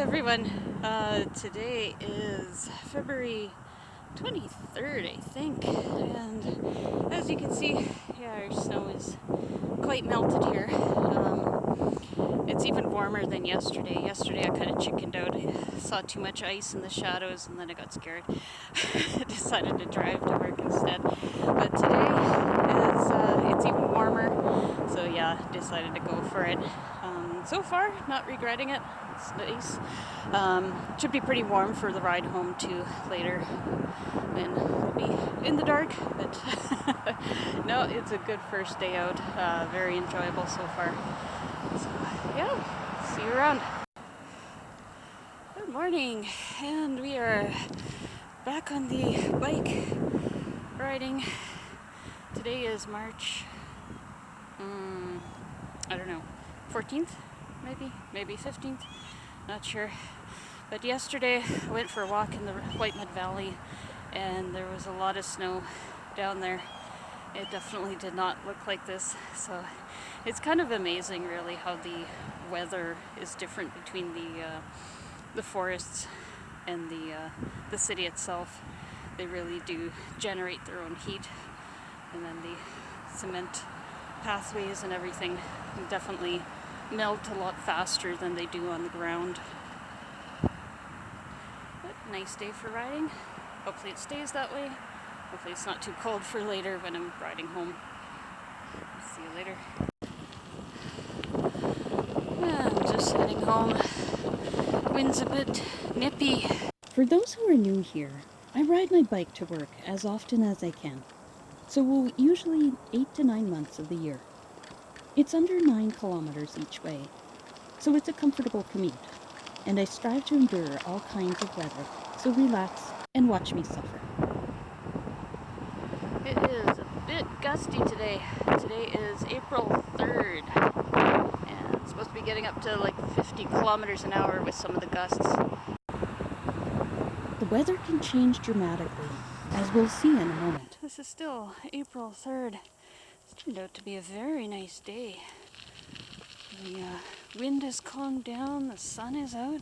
everyone. Today is February 23rd, I think, and as you can see, yeah, our snow is quite melted here. It's even warmer than yesterday. Yesterday I kind of chickened out. I saw too much ice in the shadows and then I got scared. I decided to drive to work instead. But today it's even warmer, so yeah, decided to go for it. So far, not regretting it. It's nice. Should be pretty warm for the ride home too later. Then we'll be in the dark, but no, it's a good first day out. Very enjoyable so far. So yeah, see you around. Good morning, and we are back on the bike riding. Today is March, I don't know, 14th, maybe 15th, not sure. But yesterday I went for a walk in the White Mud Valley and there was a lot of snow down there. It definitely did not look like this, so it's kind of amazing really how the weather is different between the forests and the city itself. They really do generate their own heat, and then the cement pathways and everything definitely melt a lot faster than they do on the ground. But nice day for riding. Hopefully it stays that way. Hopefully it's not too cold for later when I'm riding home. See you later. I'm just heading home. Wind's a bit nippy. For those who are new here, I ride my bike to work as often as I can. So usually 8 to 9 months of the year. It's under 9 kilometers each way, so it's a comfortable commute, and I strive to endure all kinds of weather, so relax and watch me suffer. It is a bit gusty today. Today is April 3rd, and it's supposed to be getting up to like 50 kilometers an hour with some of the gusts. The weather can change dramatically, as we'll see in a moment. This is still April 3rd. It's turned out to be a very nice day. The wind has calmed down, the sun is out.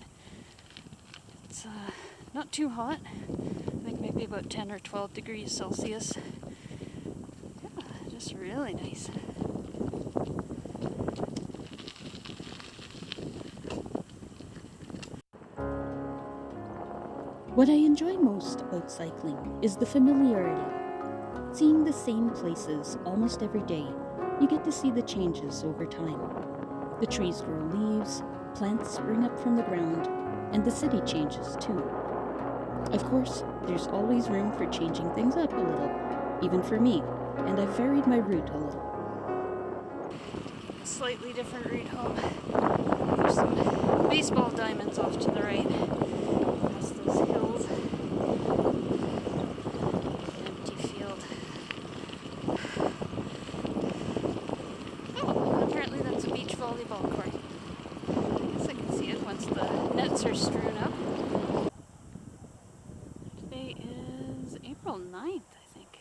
It's not too hot. I think maybe about 10 or 12 degrees Celsius. Yeah, just really nice. What I enjoy most about cycling is the familiarity. Seeing the same places almost every day, you get to see the changes over time. The trees grow leaves, plants spring up from the ground, and the city changes too. Of course, there's always room for changing things up a little, even for me, and I've varied my route a little. Slightly different route home. There's some baseball diamonds off to the right. Past those hills. Empty field. Oh, apparently that's a beach volleyball court. I guess I can see it once the nets are strewn up. Today is April 9th, I think.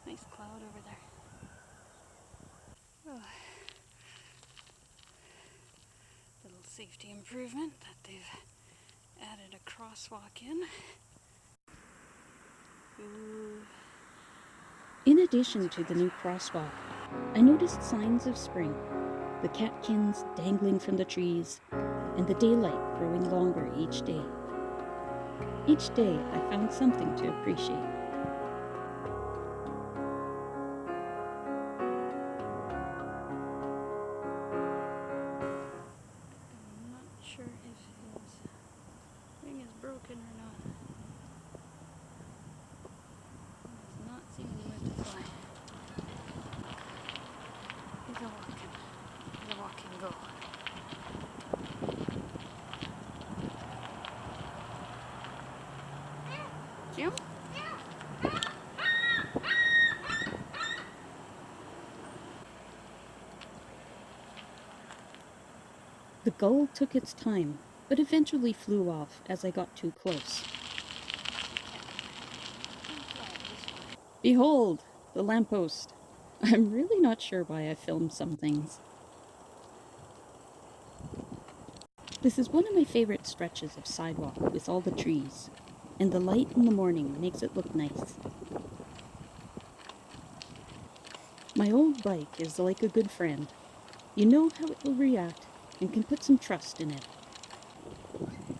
Nice cloud over there. Oh. Little safety improvement that they've added a crosswalk in. Ooh. In addition to the new crosswalk, I noticed signs of spring, the catkins dangling from the trees, and the daylight growing longer each day. Each day I found something to appreciate. I'm not sure if his wing is broken or not. He does not seem anywhere to fly. He's a walking go. Jim? The gull took its time, but eventually flew off as I got too close. Behold, the lamppost. I'm really not sure why I filmed some things. This is one of my favorite stretches of sidewalk with all the trees, and the light in the morning makes it look nice. My old bike is like a good friend. You know how it will react and can put some trust in it.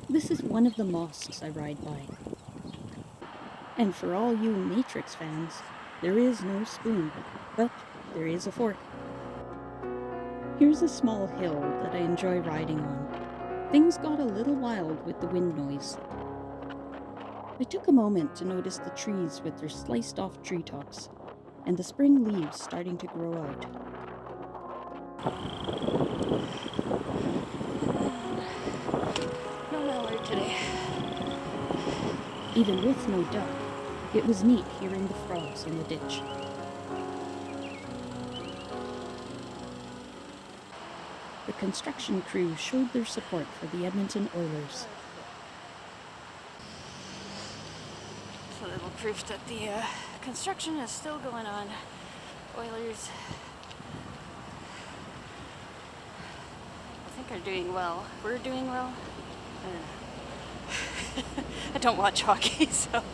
This is one of the mosques I ride by. And for all you Matrix fans, there is no spoon, but there is a fork. Here's a small hill that I enjoy riding on. Things got a little wild with the wind noise. I took a moment to notice the trees with their sliced off treetops and the spring leaves starting to grow out. No mallard today. Even with no duck, it was neat hearing the frogs in the ditch. The construction crew showed their support for the Edmonton Oilers. So little proof that the construction is still going on. Oilers, I think, are doing well. We're doing well. I don't watch hockey, so.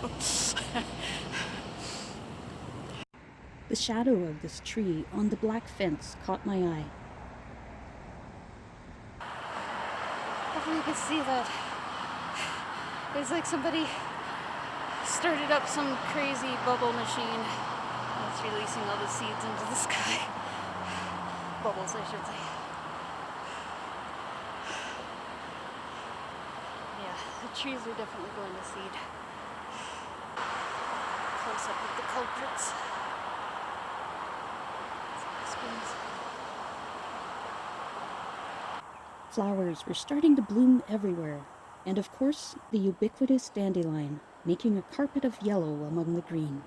The shadow of this tree on the black fence caught my eye. Hopefully you can see that. It's like somebody started up some crazy bubble machine that's releasing all the seeds into the sky. Bubbles, I should say. Yeah, the trees are definitely going to seed. Close up with the culprits. Spoons. Flowers were starting to bloom everywhere, and of course the ubiquitous dandelion, making a carpet of yellow among the green.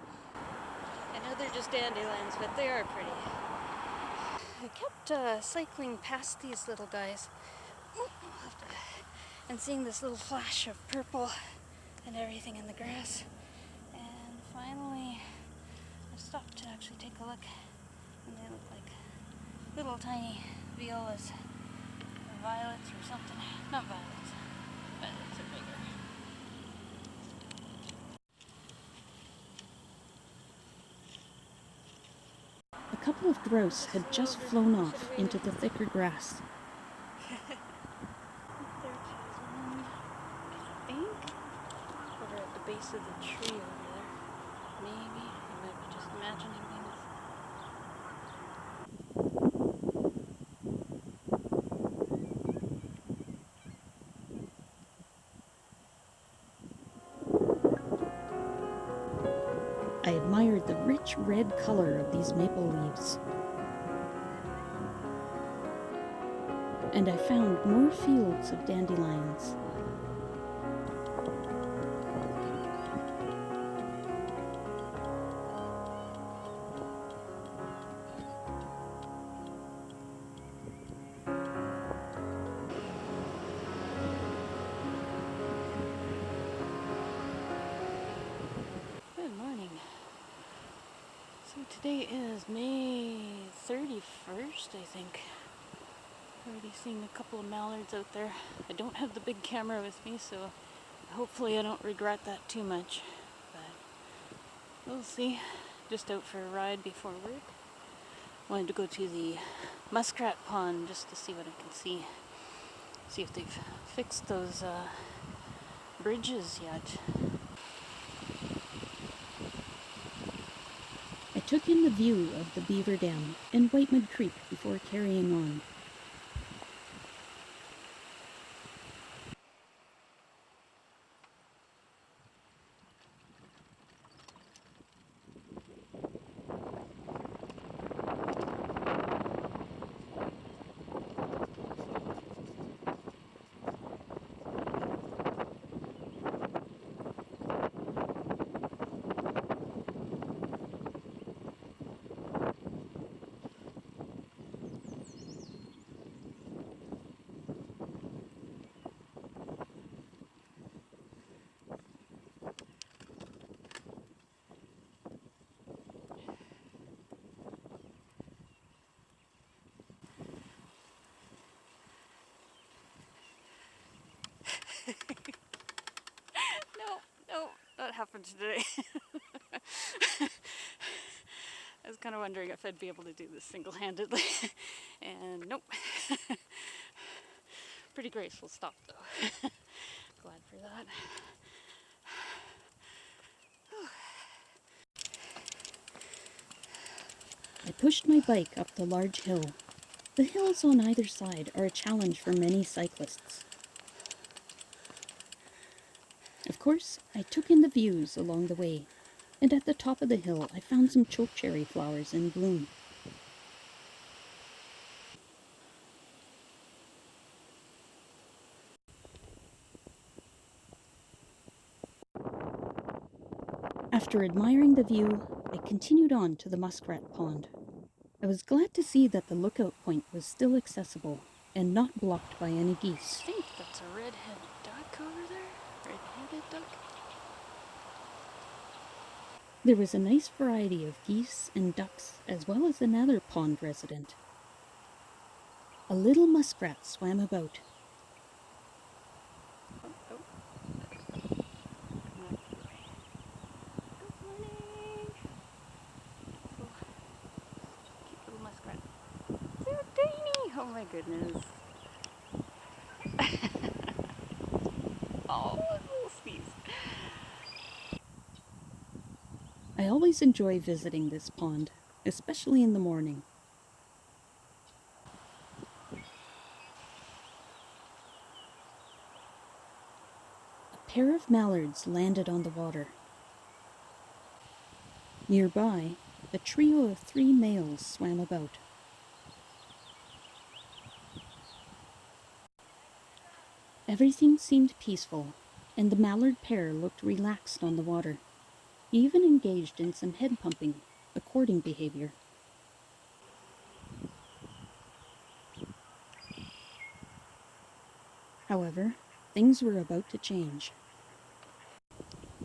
I know they're just dandelions, but they are pretty. I kept cycling past these little guys and seeing this little flash of purple and everything in the grass. And finally, I stopped to actually take a look, and they look like little tiny violas, or violets or something. Not violets. Violets are bigger. A couple of grouse had just flown off into the thicker grass. There was one, I think, over at the base of the tree over there. Maybe. I might be just imagining things. I admired the rich red color of these maple leaves. And I found more fields of dandelions. Good morning. So today is May 31st, I think. Already seeing a couple of mallards out there. I don't have the big camera with me, so hopefully I don't regret that too much. But we'll see. Just out for a ride before work. Wanted to go to the muskrat pond just to see what I can see. See if they've fixed those bridges yet. I took in the view of the Beaver Dam and White Mud Creek before carrying on. No, no, that happened today. I was kind of wondering if I'd be able to do this single-handedly, and nope. Pretty graceful stop though. Glad for that. I pushed my bike up the large hill. The hills on either side are a challenge for many cyclists. Of course, I took in the views along the way, and at the top of the hill I found some chokecherry flowers in bloom. After admiring the view, I continued on to the muskrat pond. I was glad to see that the lookout point was still accessible and not blocked by any geese. I think that's a red-headed duck over there. Red-headed duck. There was a nice variety of geese and ducks, as well as another pond resident. A little muskrat swam about. Oh, oh. Good morning. Oh, cute little muskrat. So tiny. Oh my goodness. Oh, little sneeze. I always enjoy visiting this pond, especially in the morning. A pair of mallards landed on the water. Nearby, a trio of 3 males swam about. Everything seemed peaceful, and the mallard pair looked relaxed on the water. He even engaged in some head pumping, a courting behavior. However, things were about to change.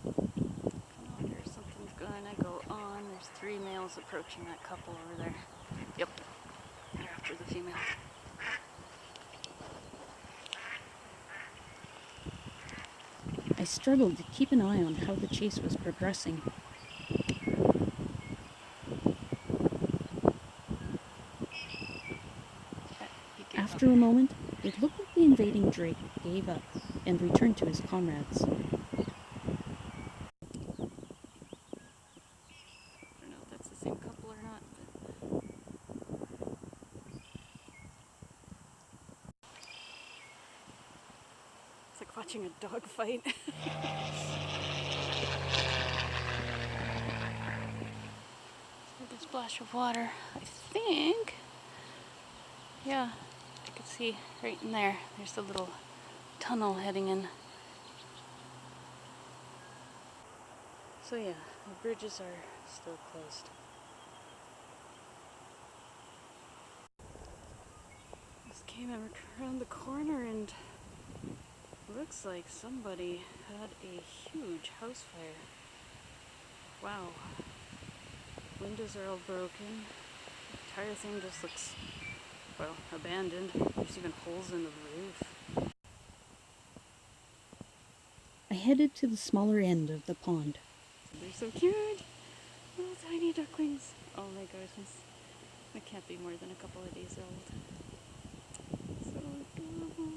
I wonder if something's gonna go on. There's 3 males approaching that couple over there. Yep, they're after the female. I struggled to keep an eye on how the chase was progressing. After a moment, it looked like the invading drake gave up and returned to his comrades. I don't know if that's the same couple or not, but it's like watching a dog fight. Like a splash of water, I think. Yeah, I could see right in there. There's a little tunnel heading in. So yeah, the bridges are still closed. Just came around the corner and looks like somebody had a huge house fire. Wow. Windows are all broken. The entire thing just looks, well, abandoned. There's even holes in the roof. I headed to the smaller end of the pond. They're so cute! Little tiny ducklings. Oh my goodness. They can't be more than a couple of days old. So adorable.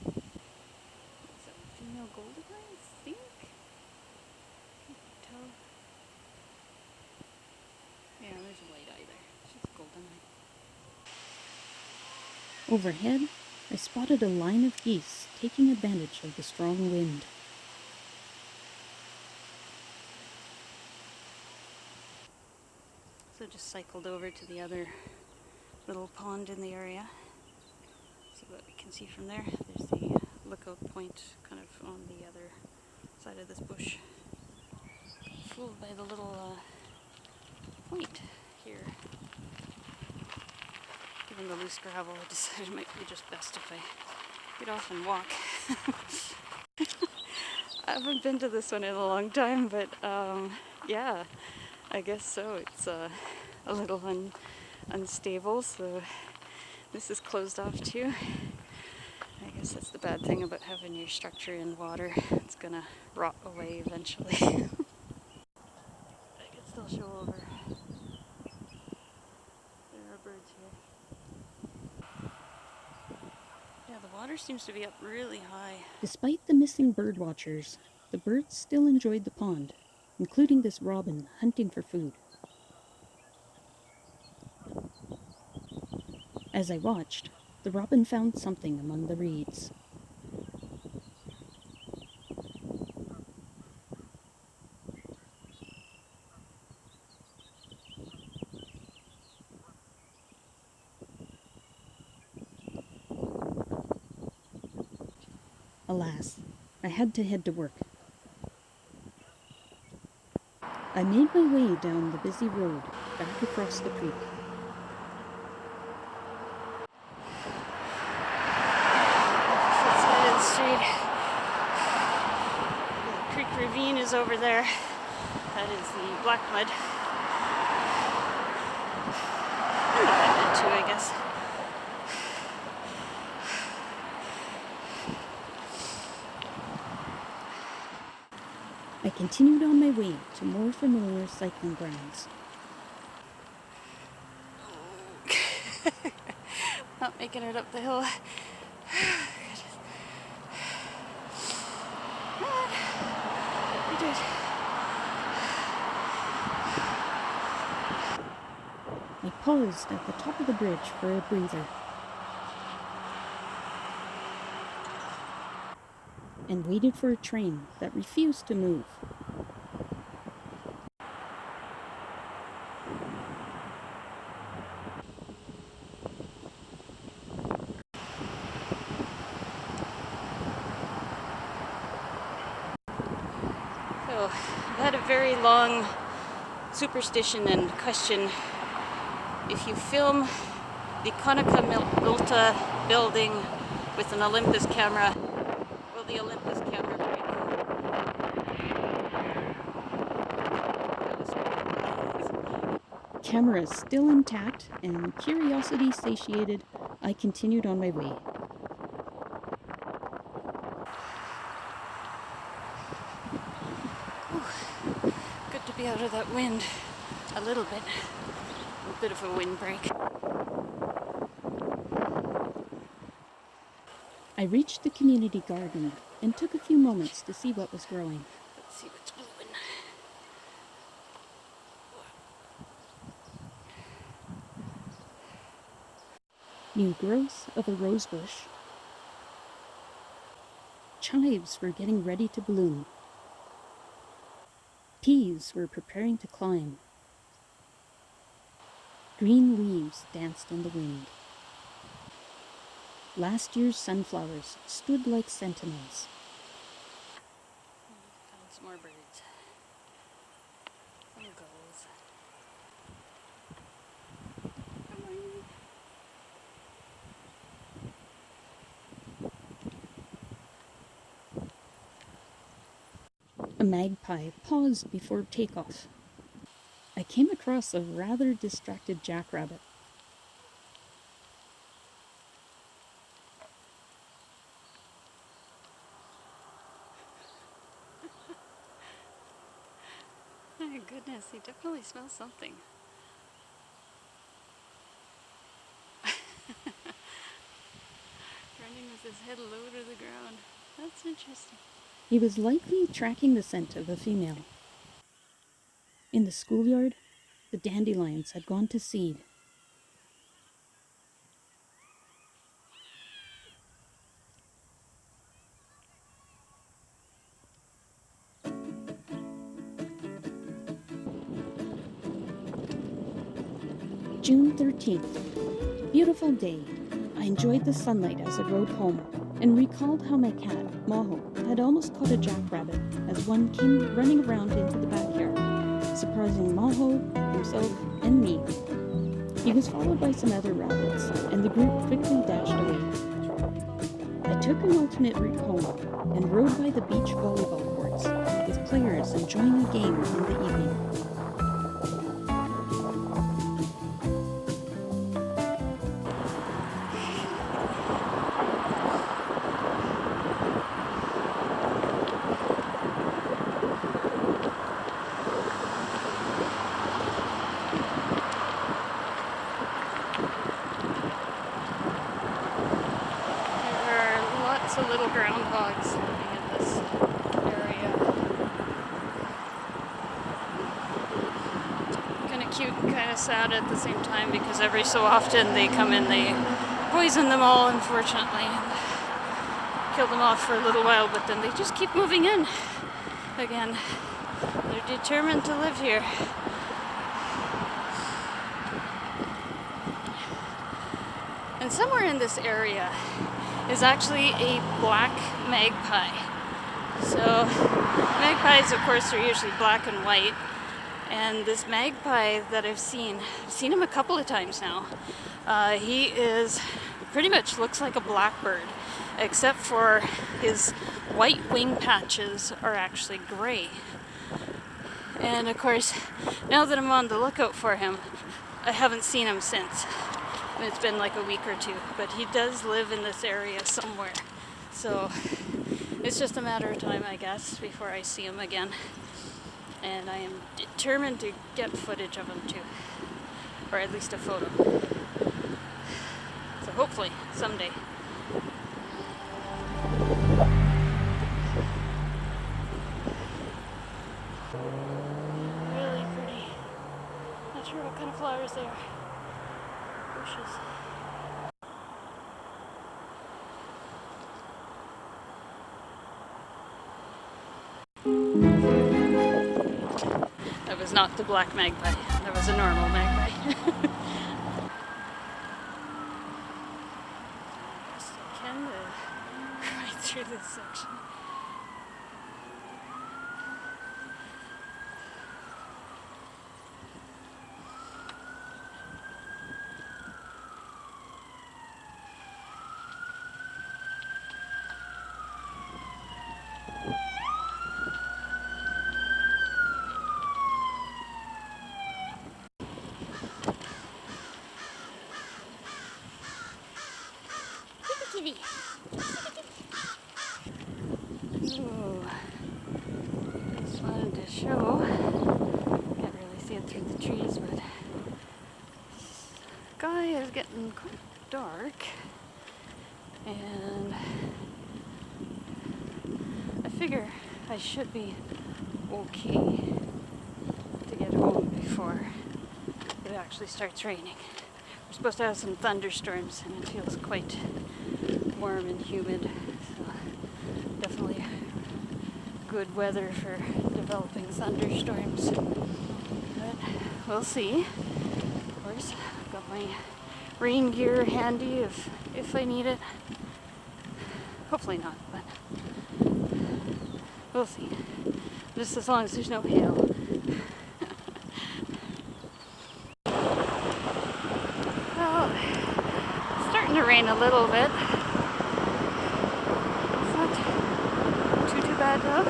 Is that a female goldeneye, I think? Can't tell. Yeah, there's a white eye there. She's a goldeneye. Overhead, I spotted a line of geese taking advantage of the strong wind. So just cycled over to the other little pond in the area. See what we can see from there. There's the lookout point kind of on the other side of this bush. Fooled by the little point here. Given the loose gravel, I decided it might be just best if I get off and walk. I haven't been to this one in a long time, but yeah, I guess so. It's a little unstable, so this is closed off too. I guess that's the bad thing about having your structure in water. It's gonna rot away eventually. I can still show over. There are birds here. Yeah, the water seems to be up really high. Despite the missing bird watchers, the birds still enjoyed the pond, including this robin hunting for food. As I watched, the robin found something among the reeds. Alas, I had to head to work. I made my way down the busy road back across the creek. Opposite side of the street. The creek ravine is over there. That is the black mud. And the red too, I guess. I continued on my way to more familiar cycling grounds. Not making it up the hill. We did. I paused at the top of the bridge for a breather and waited for a train that refused to move. So, I've had a very long superstition and question. If you film the Konica Milta building with an Olympus camera, will the Olympus camera break? Camera still intact and curiosity satiated, I continued on my way. Good to be out of that wind a little bit. A bit of a windbreak. I reached the community garden and took a few moments to see what was growing. Let's see what's blooming. New growth of a rosebush. Chives were getting ready to bloom. Peas were preparing to climb. Green leaves danced in the wind. Last year's sunflowers stood like sentinels. Found some more birds. Some gulls. Good morning. A magpie paused before takeoff. I came across a rather distracted jackrabbit. My goodness, he definitely smells something. Running with his head low to the ground. That's interesting. He was likely tracking the scent of a female. In the schoolyard, the dandelions had gone to seed. June 13th. Beautiful day. I enjoyed the sunlight as I rode home and recalled how my cat, Maho, had almost caught a jackrabbit as one came running around into the backyard, surprising Maho, himself, and me. He was followed by some other rabbits, and the group quickly dashed away. I took an alternate route home and rode by the beach volleyball courts, with players enjoying a game in the evening. lots of little groundhogs living in this area. Kind of cute and kind of sad at the same time, because every so often they come in, they poison them all, unfortunately, and kill them off for a little while, but then they just keep moving in again. They're determined to live here. And somewhere in this area is actually a black magpie. So magpies, of course, are usually black and white. And this magpie that I've seen him a couple of times now. He is pretty much looks like a blackbird, except for his white wing patches are actually gray. And of course, now that I'm on the lookout for him, I haven't seen him since. It's been like a week or two, but he does live in this area somewhere. So it's just a matter of time, I guess, before I see him again. And I am determined to get footage of him too, or at least a photo. So hopefully, someday. Really pretty. Not sure what kind of flowers they are. Bushes. That was not the black magpie. That was a normal magpie. Best I can right through this section. Ooh. Just wanted to show. Can't really see it through the trees, but sky is getting quite dark, and I figure I should be okay to get home before it actually starts raining. We're supposed to have some thunderstorms, and it feels quite warm and humid, so definitely good weather for developing thunderstorms. But we'll see. Of course, I've got my rain gear handy if I need it. Hopefully not, but we'll see. Just as long as there's no hail. Well, it's starting to rain a little bit. It's not too bad though.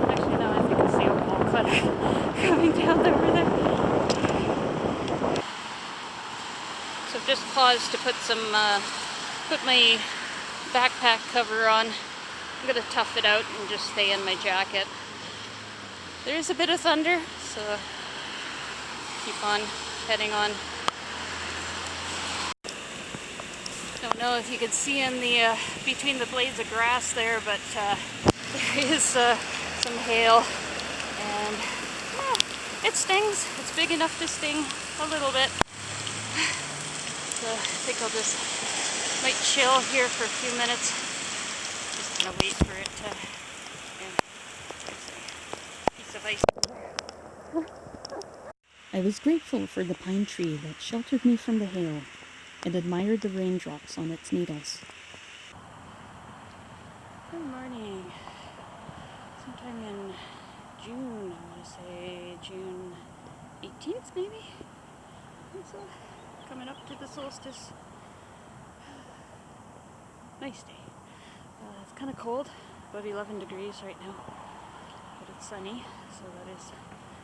Actually, no, I think I see a wall clutter coming down over there. So I've just paused to put my backpack cover on. I'm gonna tough it out and just stay in my jacket. There's a bit of thunder, so keep on heading on. Don't know if you can see in the between the blades of grass there, but there is some hail, and it stings. It's big enough to sting a little bit. So I think I'll just might chill here for a few minutes. Just gonna wait for it to. There's a piece of ice. I was grateful for the pine tree that sheltered me from the hail and admired the raindrops on its needles. Good morning. Sometime in June, I want to say June 18th maybe? I think so. Coming up to the solstice. Nice day. It's kind of cold, about 11 degrees right now, but it's sunny, so that is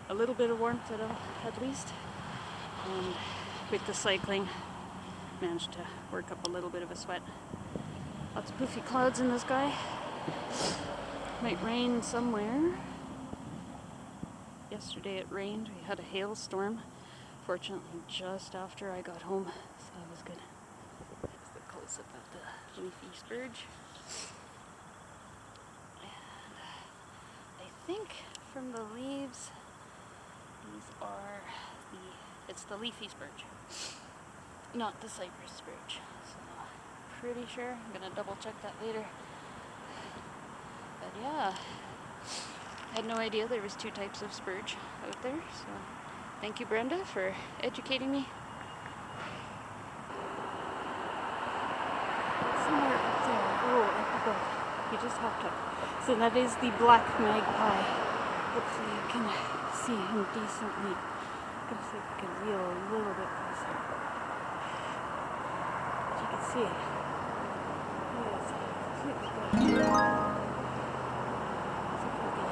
a little bit of warmth at least. And with the cycling, managed to work up a little bit of a sweat. Lots of poofy clouds in the sky. Might rain somewhere. Yesterday it rained. We had a hailstorm. Fortunately, just after I got home, so that was good. There's the color close up at the leafy spurge. And I think from the leaves, these are it's the leafy spurge, not the cypress spurge. So pretty sure. I'm gonna double check that later. But yeah, I had no idea there was two types of spurge out there. So thank you, Brenda, for educating me. Somewhere up there. Oh, up above. You just hopped up. So that is the black magpie. Hopefully you can see him decently. I'm gonna see if I can wheel a little bit closer. As you can see, he is completely black. Except for the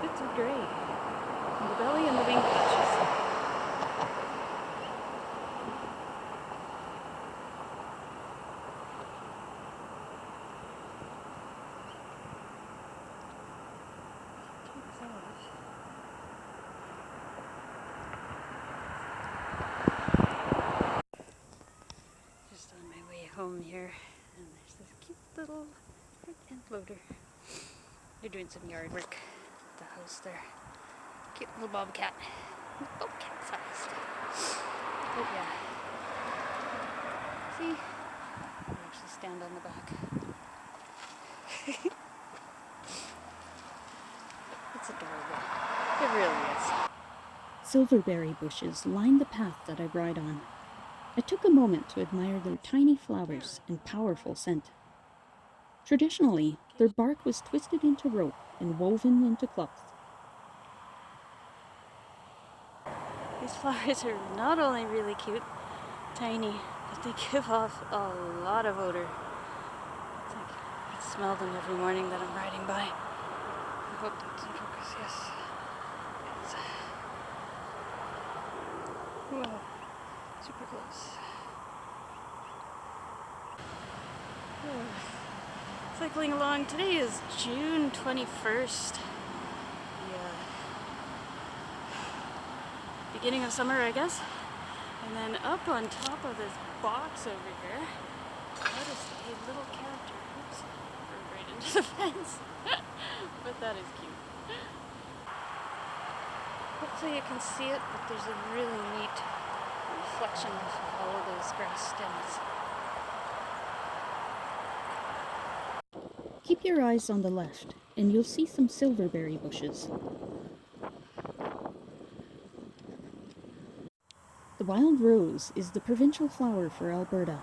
bits of gray on the belly and the wing patches. Just on my way home here, and there's this cute little front end loader. They're doing some yard work at the house there. Cute little bobcat. Bobcat sized. But yeah. See? I actually stand on the back. It's adorable. It really is. Silverberry bushes line the path that I ride on. I took a moment to admire their tiny flowers and powerful scent. Traditionally, their bark was twisted into rope and woven into cloth. These flowers are not only really cute, tiny, but they give off a lot of odor. It's like I can smell them every morning that I'm riding by. I hope that's in focus, yes. Whoa, super close. Cycling along. Today is June 21st. Beginning of summer, I guess. And then up on top of this box over here, notice a little character. Oops, rode right into the fence. But that is cute. Hopefully you can see it, but there's a really neat reflection of all of those grass stems. Keep your eyes on the left, and you'll see some silverberry bushes. The wild rose is the provincial flower for Alberta,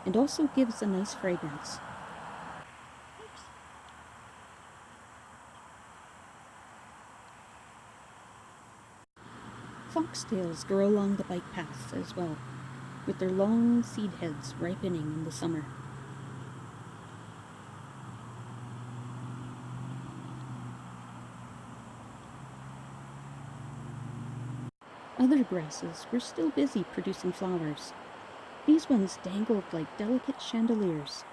and also gives a nice fragrance. Oops. Foxtails grow along the bike paths as well, with their long seed heads ripening in the summer. Other grasses were still busy producing flowers. These ones dangled like delicate chandeliers.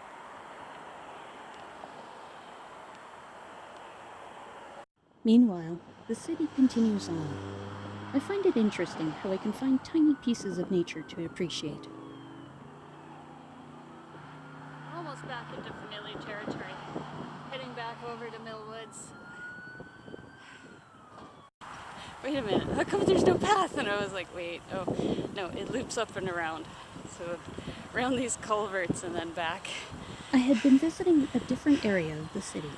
Meanwhile, the city continues on. I find it interesting how I can find tiny pieces of nature to appreciate. Almost back into familiar territory. Heading back over to Mill Woods. Wait a minute, how come there's no path? And I was like, wait, oh, no, it loops up and around. So around these culverts and then back. I had been visiting a different area of the city.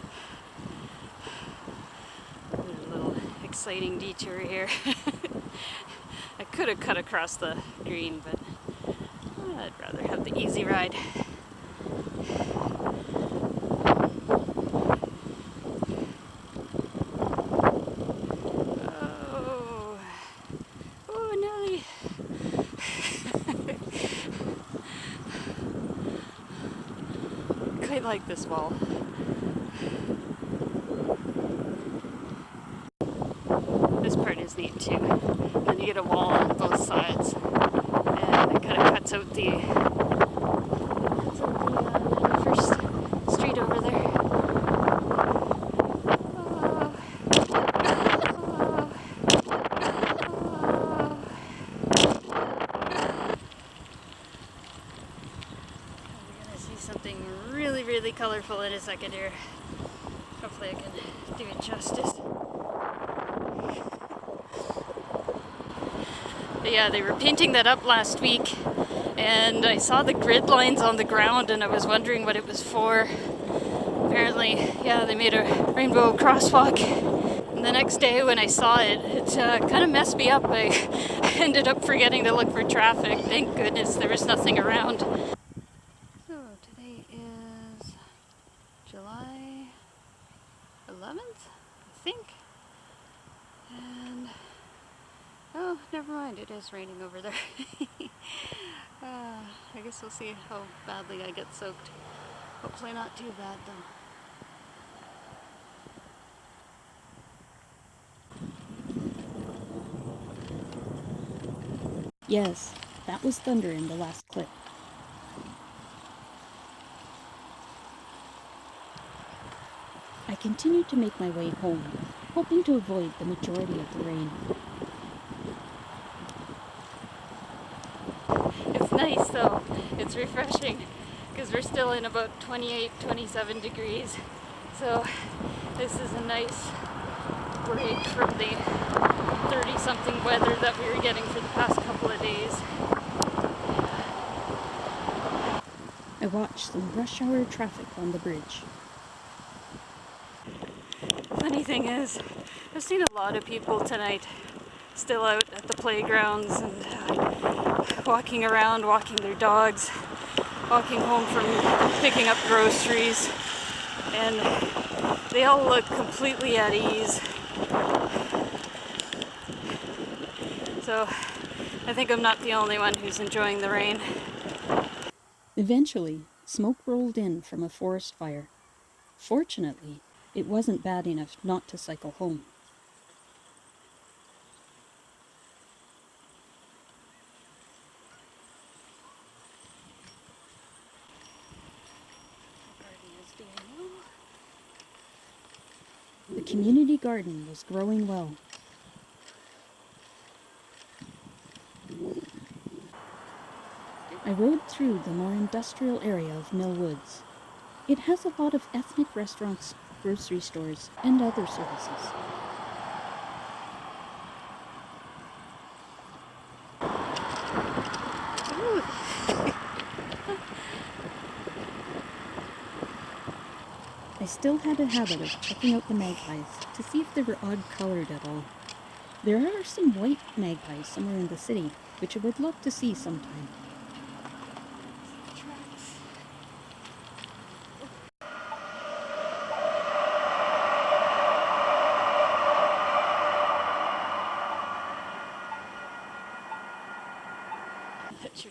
There's a little exciting detour here. I could have cut across the green, but I'd rather have the easy ride. I like this wall. This part is neat too. Then you get a wall on both sides, and it kind of cuts out the first street over there. really colorful in a second here. Hopefully I can do it justice. But yeah, they were painting that up last week, and I saw the grid lines on the ground and I was wondering what it was for. Apparently, yeah, they made a rainbow crosswalk. And the next day when I saw it, it kind of messed me up. I ended up forgetting to look for traffic. Thank goodness there was nothing around. So today is July 11th, I think. And oh, never mind, it is raining over there. I guess we'll see how badly I get soaked. Hopefully not too bad though. Yes, that was thunder in the last clip. I continued to make my way home, hoping to avoid the majority of the rain. It's nice though, it's refreshing because we're still in about 28, 27 degrees. So this is a nice break from the 30-something weather that we were getting for the past couple of days. I watched some rush hour traffic on the bridge. Funny thing is, I've seen a lot of people tonight still out at the playgrounds and walking around, walking their dogs, walking home from picking up groceries, and they all look completely at ease. So I think I'm not the only one who's enjoying the rain. Eventually, smoke rolled in from a forest fire. Fortunately, it wasn't bad enough not to cycle home. The community garden was growing well. I rode through the more industrial area of Mill Woods. It has a lot of ethnic restaurants, grocery stores, and other services. I still had a habit of checking out the magpies to see if they were odd-colored at all. There are some white magpies somewhere in the city, which I would love to see sometime. Let you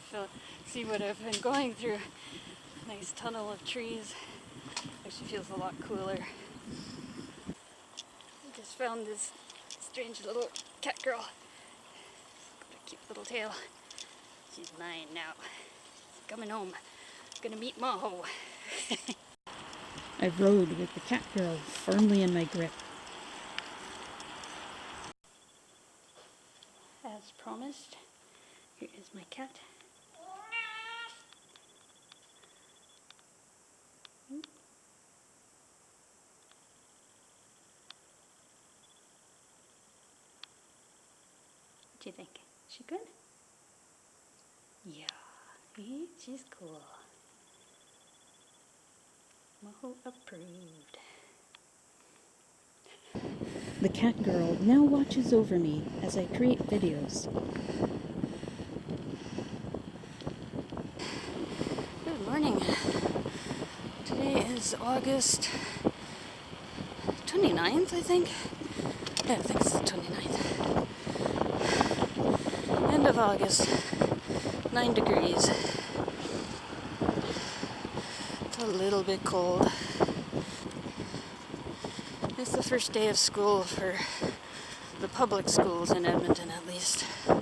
see what I've been going through. Nice tunnel of trees. Actually feels a lot cooler. I just found this strange little cat girl. Got a cute little tail. She's mine now. She's coming home. Gonna meet Maho. I rode with the cat girl firmly in my grip. As promised, here is my cat. What do you think? Is she good? Yeah, she's cool. Maho approved. The cat girl now watches over me as I create videos. Good morning. Today is August 29th, I think. Yeah, I think it's the 29th. End of August. 9 degrees. It's a little bit cold. It's the first day of school for the public schools in Edmonton, at least. So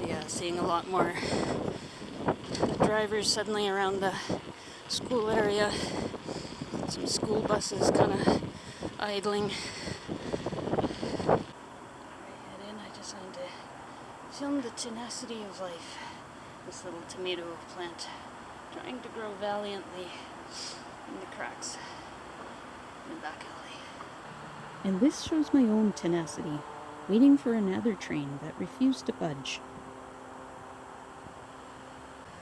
yeah, seeing a lot more drivers suddenly around the school area. Some school buses kind of idling. Before I head in, I just wanted to film the tenacity of life. This little tomato plant. trying to grow valiantly in the cracks in the back alley. And this shows my own tenacity, waiting for another train that refused to budge.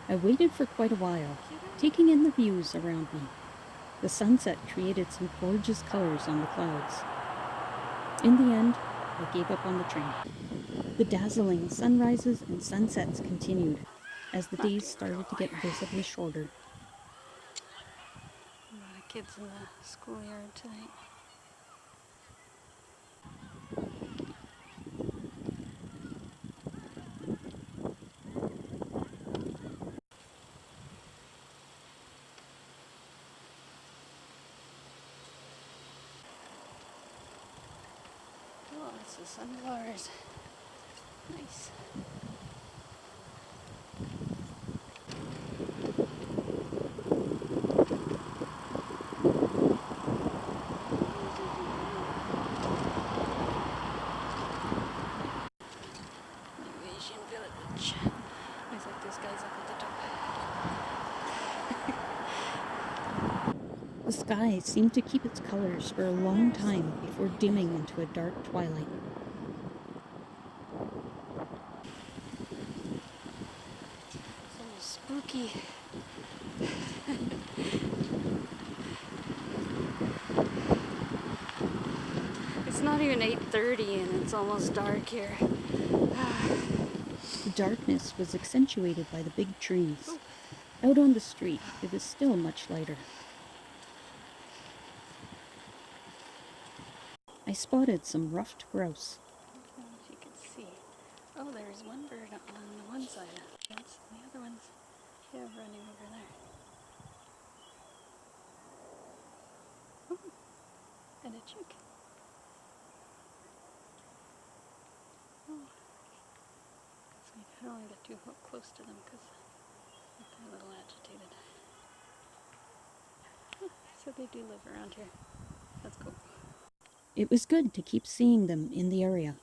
I waited for quite a while, taking in the views around me. The sunset created some gorgeous colors on the clouds. In the end, I gave up on the train. The dazzling sunrises and sunsets continued as the days started to get visibly shorter. A lot of kids in the schoolyard tonight. Oh, it's the sunflowers. Nice. Asian village. Looks like this guy's up at the top. The sky seemed to keep its colors for a long time before dimming into a dark twilight. It's almost spooky. It's not even 8:30 and it's almost dark here. The darkness was accentuated by the big trees. Out on the street, it was still much lighter. I spotted some ruffed grouse. I don't know if you can see. Oh, there's one bird on one side of the fence, and the other one's running over there. Oh, and a chick. Oh, I don't want to get too close to them because they're a little agitated. So they do live around here. Let's go. It was good to keep seeing them in the area.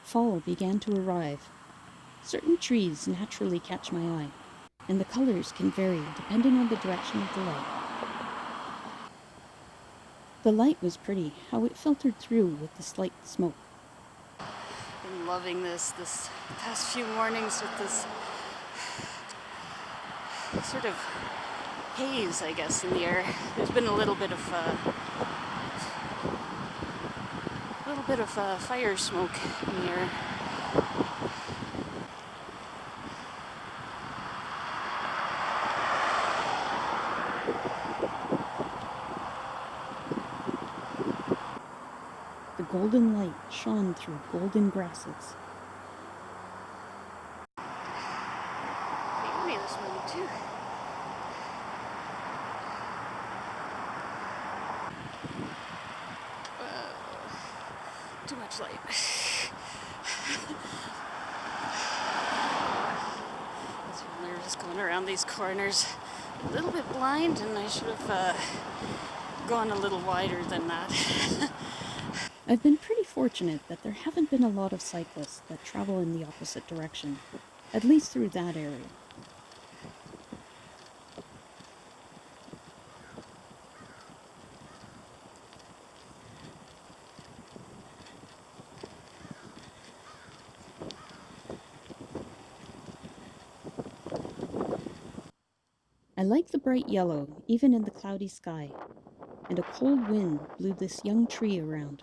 Fall began to arrive. Certain trees naturally catch my eye, and the colors can vary depending on the direction of the light. The light was pretty, how it filtered through with the slight smoke. Been loving this past few mornings with this sort of haze, I guess, in the air. There's been a little bit of fire smoke in the air. The golden light shone through golden grasses. Hey, this morning too. Too much light. They're just going around these corners. A little bit blind, and I should have gone a little wider than that. I've been pretty fortunate that there haven't been a lot of cyclists that travel in the opposite direction, at least through that area. I like the bright yellow, even in the cloudy sky, and a cold wind blew this young tree around.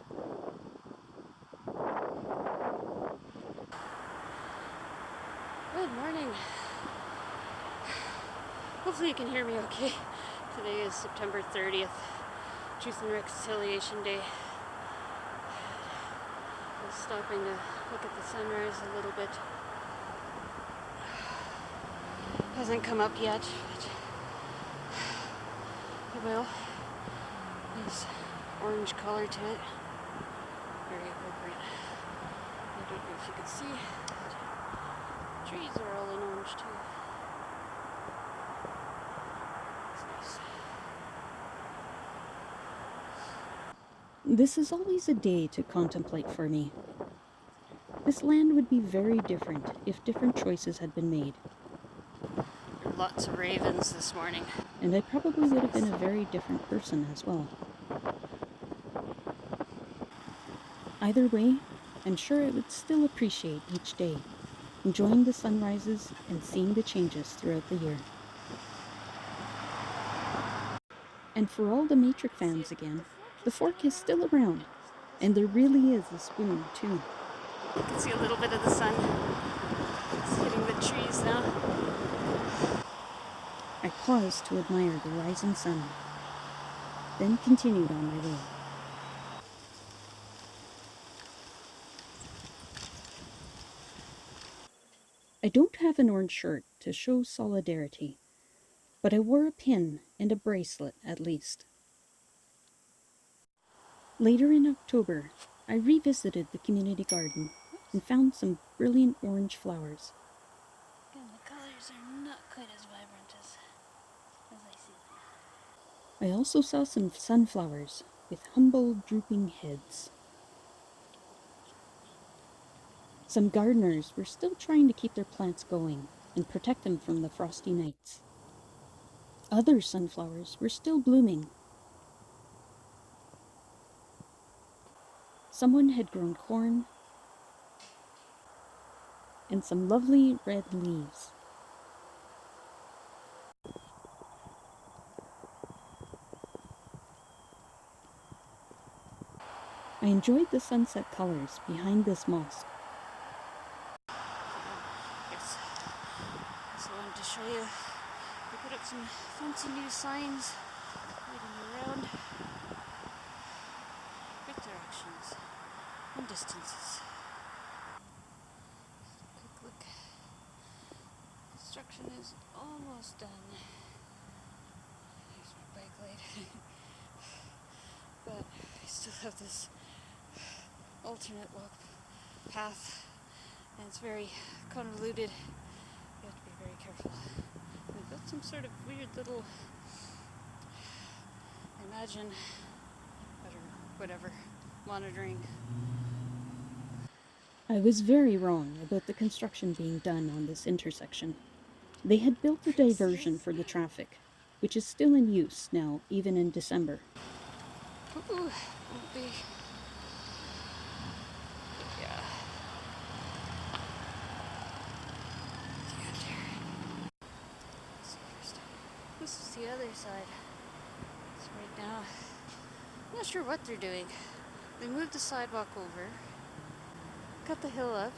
Good morning. Hopefully you can hear me okay. Today is September 30th, Truth and Reconciliation Day. I was stopping to look at the sunrise a little bit. Hasn't come up yet, but it will. Nice orange color to it. Very appropriate. I don't know if you can see. The trees are all in orange too. It's nice. This is always a day to contemplate for me. This land would be very different if different choices had been made. lots of ravens this morning. and I probably would have been a very different person as well. Either way, I'm sure I would still appreciate each day, enjoying the sunrises and seeing the changes throughout the year. And for all the Matrix fans again, the fork is still around, and there really is a spoon too. You can see a little bit of the sun. It's hitting the trees now. I paused to admire the rising sun, then continued on my way. I don't have an orange shirt to show solidarity, but I wore a pin and a bracelet at least. Later in October, I revisited the community garden and found some brilliant orange flowers. Again, the colors are not quite as vibrant as I see them. I also saw some sunflowers with humble, drooping heads. Some gardeners were still trying to keep their plants going and protect them from the frosty nights. Other sunflowers were still blooming. Someone had grown corn and some lovely red leaves. I enjoyed the sunset colors behind this mosque. Yes. I also wanted to show you. We put up some fancy new signs leading you around with directions and distances. Quick look. Construction is almost done. There's my bike light. But I still have this alternate walk path, and it's very convoluted. You have to be very careful. We've got some sort of weird little, imagine, I don't know, whatever, monitoring. I was very wrong about the construction being done on this intersection. They had built a diversion for the traffic, which is still in use now, even in December. Ooh, won't be. Yeah. This is the other side. So right now, I'm not sure what they're doing. They moved the sidewalk over, cut the hill up,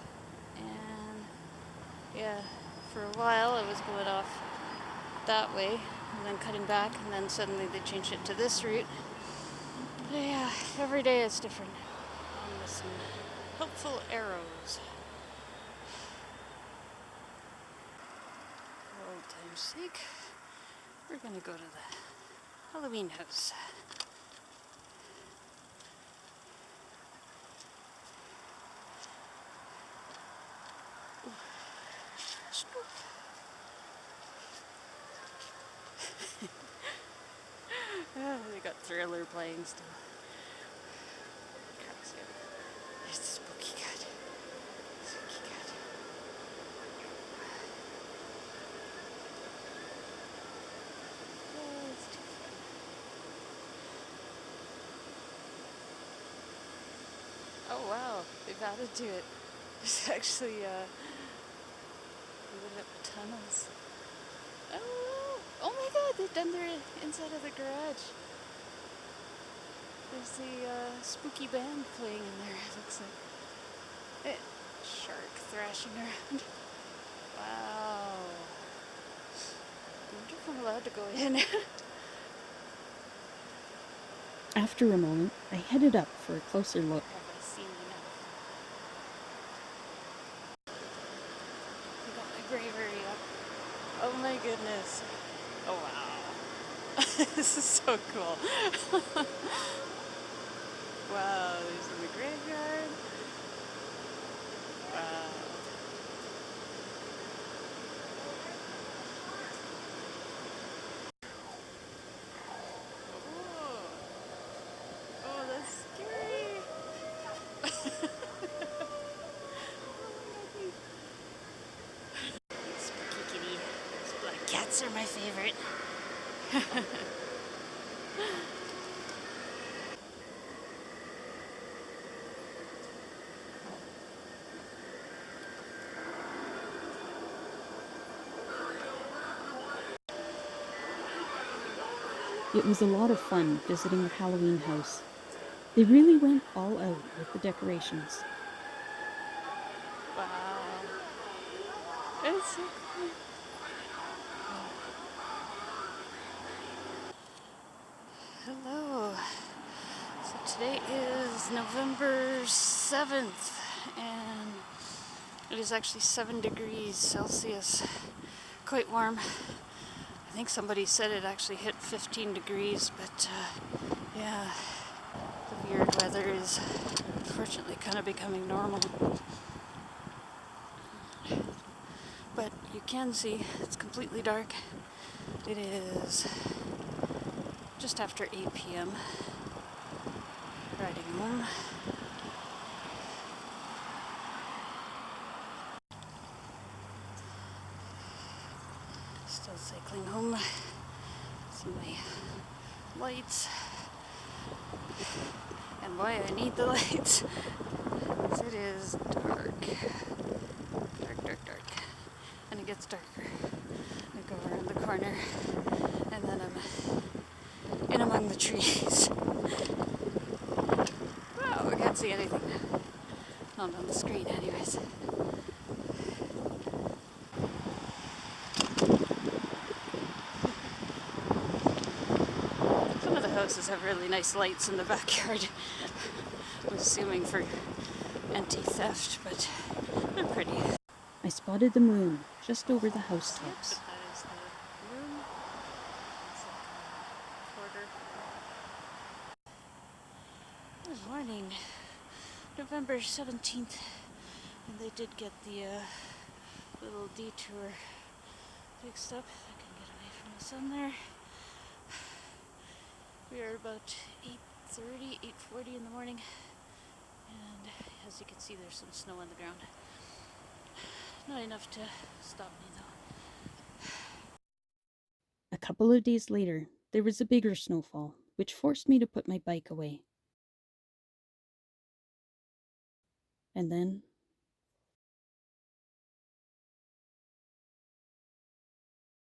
and yeah, for a while it was going off that way, and then cutting back, and then suddenly they changed it to this route. But yeah, every day it's different. And with some helpful arrows. For old time's sake, we're gonna go to the Halloween house. They got Thriller playing still. There's the spooky cat. Spooky cat. Oh, it's too fun. Oh wow, they've added to it. There's actually lit up tunnels. Oh my god, they've done their inside of the garage. There's the spooky band playing in there, it looks like. Shark thrashing around. Wow. I wonder if I'm allowed to go in. After a moment, I headed up for a closer look. Have I seen enough? I got my bravery up. Oh my goodness. Oh wow. This is so cool. Wow, there's the graveyard. Wow. Oh, that's scary. Spooky kitty. There's black cats. lights are my favorite. It was a lot of fun visiting the Halloween house. They really went all out with the decorations. Wow. It's so cool. Hello. So today is November 7th and it is actually 7 degrees Celsius. Quite warm. I think somebody said it actually hit 15 degrees, but yeah, the weird weather is unfortunately kind of becoming normal. But you can see it's completely dark. It is just after 8 p.m. Riding home. Still cycling home. See my lights. And why I need the lights is it is dark. Dark. And it gets darker. I go around the corner and then I'm in among the trees. Wow, I can't see anything. Not on the screen anyways. Some of the houses have really nice lights in the backyard. I'm assuming for anti-theft, but they're pretty. I spotted the moon just over the Yep, housetops. but that is the room. It's like a quarter. Good morning. November 17th. And they did get the little detour fixed up. I can get away from the sun there. We are about 8:30, 8:40 in the morning. And as you can see, there's some snow on the ground. Not enough to stop me though. A couple of days later, there was a bigger snowfall, which forced me to put my bike away. And then